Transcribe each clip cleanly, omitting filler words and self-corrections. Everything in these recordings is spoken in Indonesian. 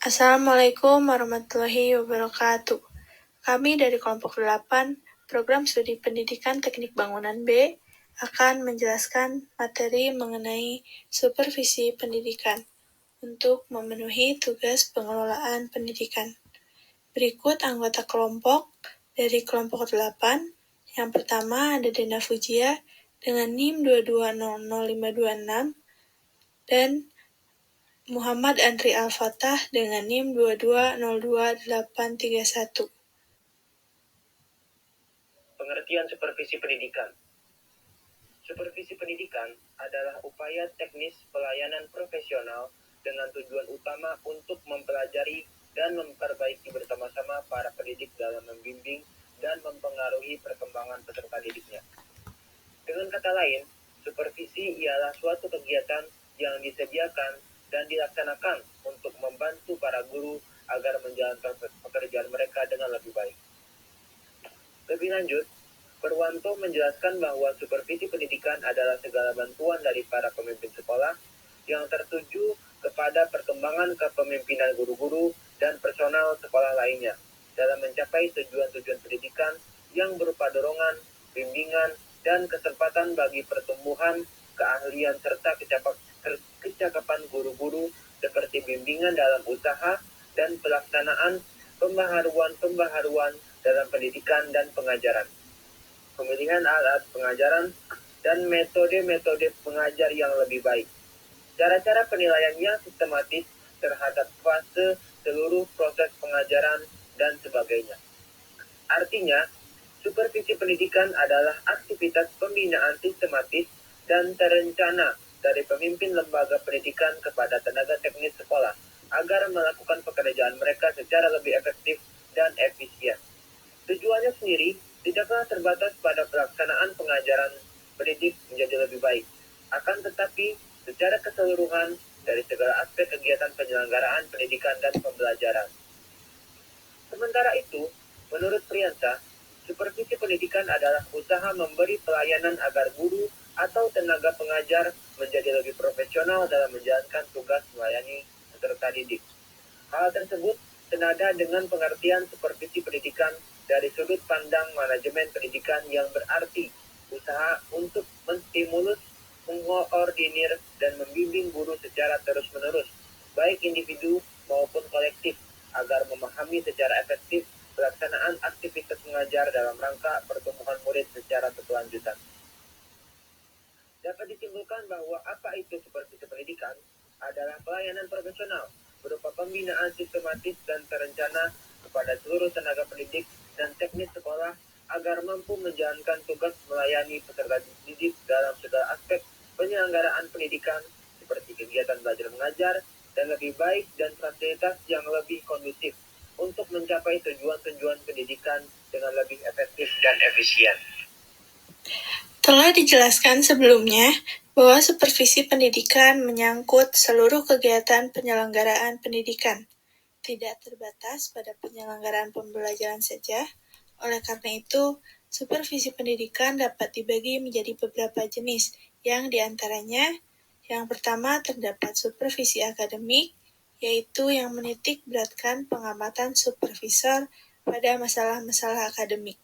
Assalamualaikum warahmatullahi wabarakatuh. Kami dari kelompok 8, Program Studi Pendidikan Teknik Bangunan B, akan menjelaskan materi mengenai supervisi pendidikan untuk memenuhi tugas pengelolaan pendidikan. Berikut anggota kelompok dari kelompok 8. Yang pertama ada Dena Fujia dengan NIM 2200526 dan Muhammad Andri Al-Fatah dengan NIM 2202831. Pengertian supervisi pendidikan. Supervisi pendidikan adalah upaya teknis pelayanan profesional dengan tujuan utama untuk mempelajari dan memperbaiki bersama-sama para pendidik dalam membimbing dan mempengaruhi perkembangan peserta didiknya. Dengan kata lain, supervisi ialah suatu kegiatan yang disediakan dan dilaksanakan untuk membantu para guru agar menjalankan pekerjaan mereka dengan lebih baik. Lebih lanjut, Perwanto menjelaskan bahwa supervisi pendidikan adalah segala bantuan dari para pemimpin sekolah yang tertuju kepada perkembangan kepemimpinan guru-guru dan personal sekolah lainnya dalam mencapai tujuan-tujuan pendidikan yang berupa dorongan, bimbingan, dan kesempatan bagi pertumbuhan, keahlian, serta kecakapan guru-guru seperti bimbingan dalam usaha dan pelaksanaan pembaharuan dalam pendidikan dan pengajaran, pemilihan alat pengajaran, dan metode-metode pengajar yang lebih baik, cara-cara penilaian yang sistematis terhadap fase seluruh proses pengajaran, dan sebagainya. Artinya, supervisi pendidikan adalah aktivitas pembinaan sistematis dan terencana dari pemimpin lembaga pendidikan kepada tenaga teknis sekolah agar melakukan pekerjaan mereka secara lebih efektif dan efisien. Tujuannya sendiri tidaklah terbatas pada pelaksanaan pengajaran pendidik menjadi lebih baik, akan tetapi secara keseluruhan dari segala aspek kegiatan penyelenggaraan pendidikan dan pembelajaran. Sementara itu, menurut Priyansa, supervisi pendidikan adalah usaha memberi pelayanan agar guru atau tenaga pengajar menjadi lebih profesional dalam menjalankan tugas melayani peserta didik. Hal tersebut senada dengan pengertian supervisi pendidikan dari sudut pandang manajemen pendidikan yang berarti usaha untuk menstimulus, mengoordinir, dan membimbing guru secara terus-menerus, baik individu maupun kolektif, agar memahami secara efektif pelaksanaan aktivitas mengajar dalam rangka pertumbuhan murid secara berkelanjutan. Dapat disimpulkan bahwa apa itu supervisi pendidikan adalah pelayanan profesional berupa pembinaan sistematis dan terencana kepada seluruh tenaga pendidik dan teknis sekolah agar mampu menjalankan tugas melayani peserta didik dalam segala aspek penyelenggaraan pendidikan seperti kegiatan belajar mengajar dan lebih baik dan fasilitas yang lebih kondusif untuk mencapai tujuan-tujuan pendidikan dengan lebih efektif dan efisien. Telah dijelaskan sebelumnya bahwa supervisi pendidikan menyangkut seluruh kegiatan penyelenggaraan pendidikan, tidak terbatas pada penyelenggaraan pembelajaran saja. Oleh karena itu, supervisi pendidikan dapat dibagi menjadi beberapa jenis, yang diantaranya yang pertama terdapat supervisi akademik, yaitu yang menitik beratkan pengamatan supervisor pada masalah-masalah akademik,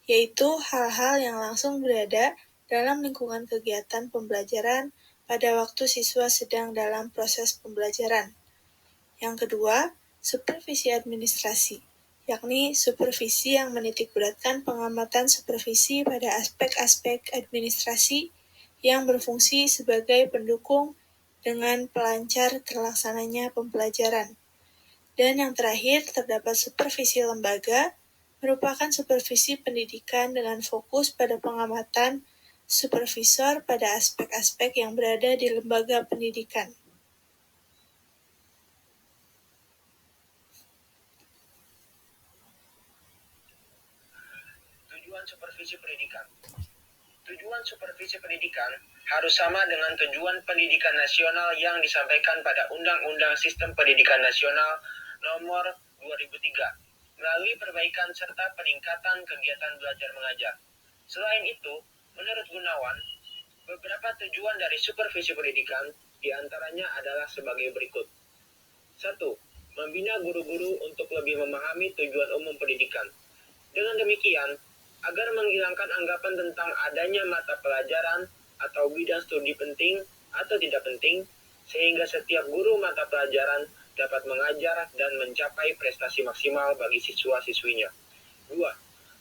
yaitu hal-hal yang langsung berada dalam lingkungan kegiatan pembelajaran pada waktu siswa sedang dalam proses pembelajaran. Yang kedua, supervisi administrasi, yakni supervisi yang menitik beratkan pengamatan supervisi pada aspek-aspek administrasi yang berfungsi sebagai pendukung dengan pelancar terlaksananya pembelajaran. Dan yang terakhir, terdapat supervisi lembaga, merupakan supervisi pendidikan dengan fokus pada pengamatan supervisor pada aspek-aspek yang berada di lembaga pendidikan. Tujuan supervisi pendidikan. Tujuan supervisi pendidikan harus sama dengan tujuan pendidikan nasional yang disampaikan pada Undang-Undang Sistem Pendidikan Nasional Nomor 2003 melalui perbaikan serta peningkatan kegiatan belajar mengajar. Selain itu, menurut Gunawan, beberapa tujuan dari supervisi pendidikan diantaranya adalah sebagai berikut. 1. membina guru-guru untuk lebih memahami tujuan umum pendidikan. Dengan demikian, agar menghilangkan anggapan tentang adanya mata pelajaran atau bidang studi penting atau tidak penting, sehingga setiap guru mata pelajaran dapat mengajar dan mencapai prestasi maksimal bagi siswa-siswinya. 2.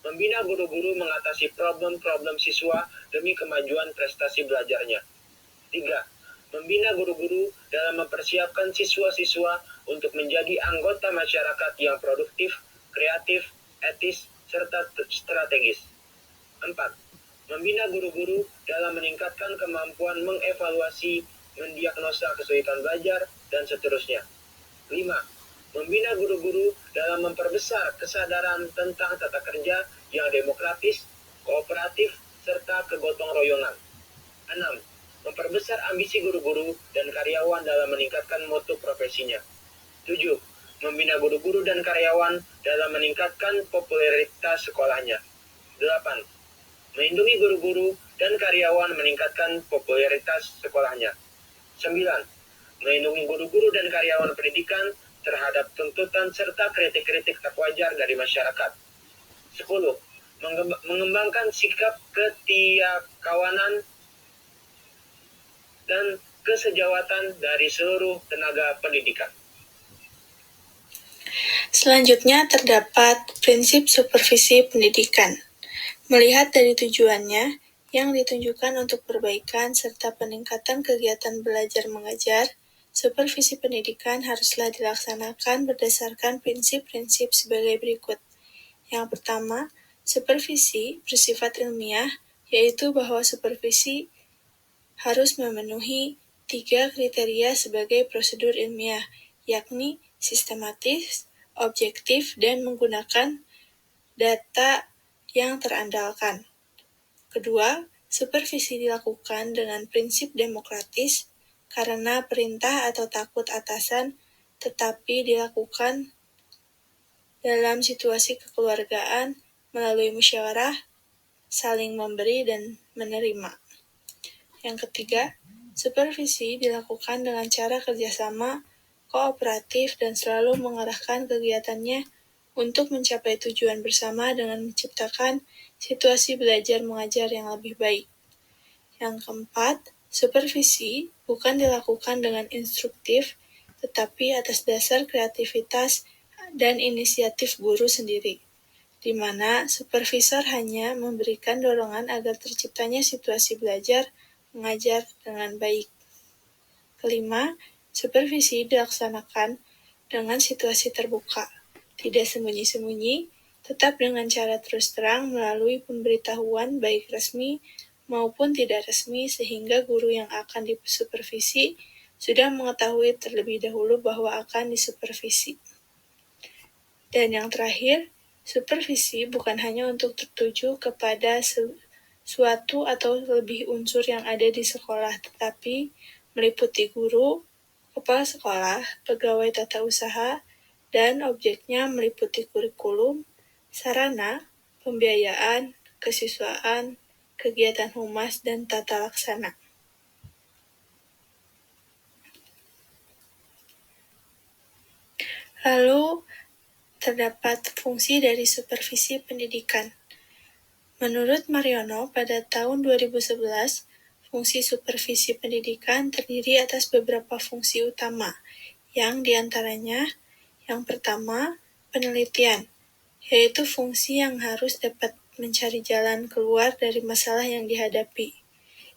Membina guru-guru mengatasi problem-problem siswa demi kemajuan prestasi belajarnya. 3. Membina guru-guru dalam mempersiapkan siswa-siswa untuk menjadi anggota masyarakat yang produktif, kreatif, etis, serta strategis. 4. Membina guru-guru dalam meningkatkan kemampuan mengevaluasi, mendiagnosa kesulitan belajar, dan seterusnya. 5. Membina guru-guru dalam memperbesar kesadaran tentang tata kerja yang demokratis, kooperatif, serta kegotong royongan. 6. Memperbesar ambisi guru-guru dan karyawan dalam meningkatkan mutu profesinya. 7. Membina guru-guru dan karyawan dalam meningkatkan popularitas sekolahnya. 8. Melindungi guru-guru dan karyawan meningkatkan popularitas sekolahnya. 9. Melindungi guru-guru dan karyawan pendidikan terhadap tuntutan serta kritik-kritik tak wajar dari masyarakat. 10. Mengembangkan sikap ketiakawanan dan kesejawatan dari seluruh tenaga pendidikan. Selanjutnya terdapat prinsip supervisi pendidikan. Melihat dari tujuannya, yang ditunjukkan untuk perbaikan serta peningkatan kegiatan belajar mengajar, supervisi pendidikan haruslah dilaksanakan berdasarkan prinsip-prinsip sebagai berikut. Yang pertama, supervisi bersifat ilmiah, yaitu bahwa supervisi harus memenuhi 3 kriteria sebagai prosedur ilmiah, yakni sistematis, objektif, dan menggunakan data yang terandalkan. Kedua, supervisi dilakukan dengan prinsip demokratis karena perintah atau takut atasan, tetapi dilakukan dalam situasi kekeluargaan melalui musyawarah, saling memberi dan menerima. Yang ketiga, supervisi dilakukan dengan cara kerjasama, kooperatif, dan selalu mengarahkan kegiatannya untuk mencapai tujuan bersama dengan menciptakan situasi belajar mengajar yang lebih baik. Yang keempat, supervisi bukan dilakukan dengan instruktif, tetapi atas dasar kreativitas dan inisiatif guru sendiri, di mana supervisor hanya memberikan dorongan agar terciptanya situasi belajar mengajar dengan baik. Kelima, supervisi dilaksanakan dengan situasi terbuka, tidak sembunyi-sembunyi, tetap dengan cara terus terang melalui pemberitahuan baik resmi maupun tidak resmi sehingga guru yang akan disupervisi sudah mengetahui terlebih dahulu bahwa akan disupervisi. Dan yang terakhir, supervisi bukan hanya untuk tertuju kepada suatu atau lebih unsur yang ada di sekolah, tetapi meliputi guru, kepala sekolah, pegawai tata usaha, dan objeknya meliputi kurikulum, sarana, pembiayaan, kesiswaan, kegiatan humas, dan tata laksana. Lalu, terdapat fungsi dari supervisi pendidikan. Menurut Mariono, pada tahun 2011, fungsi supervisi pendidikan terdiri atas beberapa fungsi utama, yang diantaranya, yang pertama, penelitian, yaitu fungsi yang harus dapat mencari jalan keluar dari masalah yang dihadapi.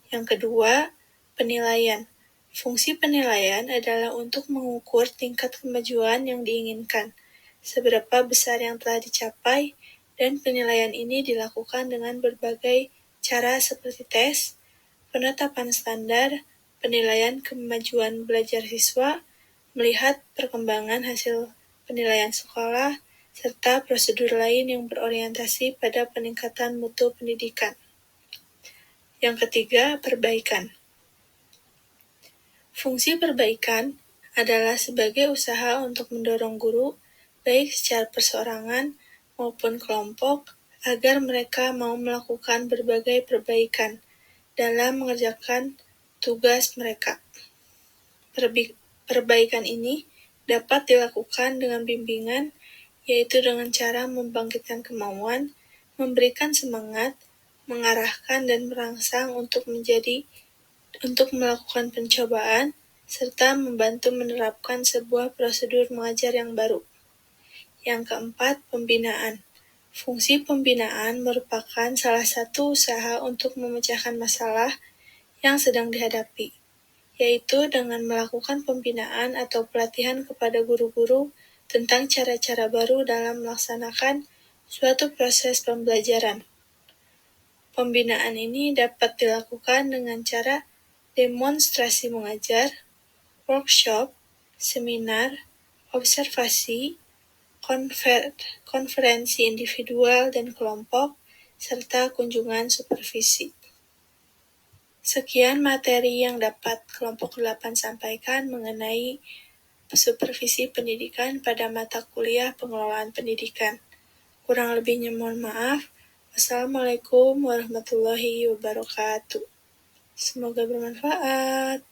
Yang kedua, penilaian. Fungsi penilaian adalah untuk mengukur tingkat kemajuan yang diinginkan, seberapa besar yang telah dicapai, dan penilaian ini dilakukan dengan berbagai cara seperti tes, penetapan standar, penilaian kemajuan belajar siswa, melihat perkembangan hasil penilaian sekolah, serta prosedur lain yang berorientasi pada peningkatan mutu pendidikan. Yang ketiga, perbaikan. Fungsi perbaikan adalah sebagai usaha untuk mendorong guru, baik secara perseorangan maupun kelompok, agar mereka mau melakukan berbagai perbaikan dalam mengerjakan tugas mereka. Perbaikan ini dapat dilakukan dengan bimbingan, yaitu dengan cara membangkitkan kemauan, memberikan semangat, mengarahkan dan merangsang untuk melakukan pencobaan, serta membantu menerapkan sebuah prosedur mengajar yang baru. Yang keempat, pembinaan. Fungsi pembinaan merupakan salah satu usaha untuk memecahkan masalah yang sedang dihadapi, yaitu dengan melakukan pembinaan atau pelatihan kepada guru-guru tentang cara-cara baru dalam melaksanakan suatu proses pembelajaran. Pembinaan ini dapat dilakukan dengan cara demonstrasi mengajar, workshop, seminar, observasi, konferensi individual dan kelompok, serta kunjungan supervisi. Sekian materi yang dapat kelompok 8 sampaikan mengenai supervisi pendidikan pada mata kuliah pengelolaan pendidikan. Kurang lebihnya mohon maaf. Wassalamualaikum warahmatullahi wabarakatuh. Semoga bermanfaat.